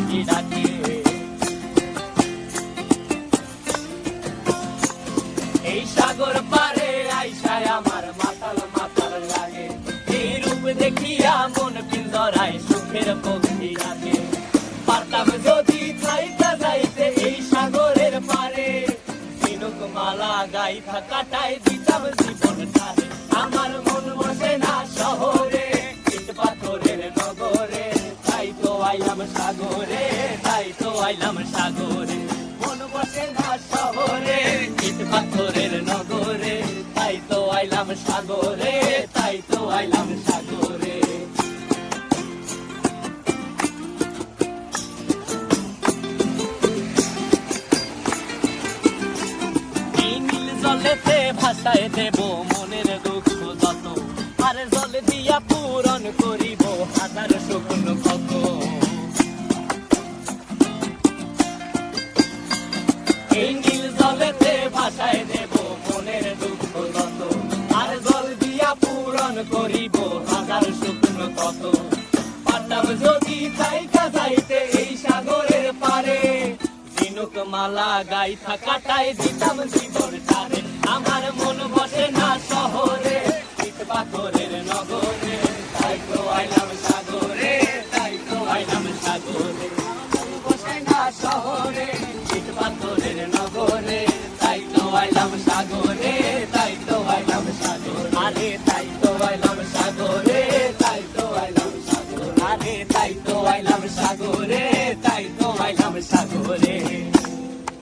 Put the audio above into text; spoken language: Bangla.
পাখি ডাকে। এই সাগর পারে আইসায় আমার মাতাল মাতাল লাগে, এই রূপ দেখিয়া মন পিঞ্জরায় সুখের পক্ষী ডাকে। পারতাম যদি থাইকা যাইতে এই সাগরের পারে, ঝিনুক মালা গাইথা কাটাই দিতাম জীবনটারে। আমার মন বসে না শহরে, ইট পাথরের নগরে, তাই তো আইলাম সাগরে, তাই তো আইলাম সাগরে। মন বসে না শহরে, ইট পাথরের নগরে, তাই তো আইলাম সাগরে, তাই তো আইলাম সাগরে। জলেতে ভাসায় দেব মনের দুঃখ যত, আর জল দিয়া পূরণ করিব হাজার শুকন ক্ষত। এই নীল জলেতে ভাসায় দেব মনের দুঃখ যত, আর জল দিয়া পূরণ করিব হাজার শুকন ক্ষত। পারতাম যদি থাইকা যাইতে এই সাগরের পারে, ঝিনুক মালা গাইথা কাটাই দিতাম জীবনটারে। আমার মন বসে না শহরে, ইট পাথরের নগরে, তাই তো আইলাম সাগরে, তাই তো আইলাম সাগরে। মন বসে না শহরে, ইট পাথরের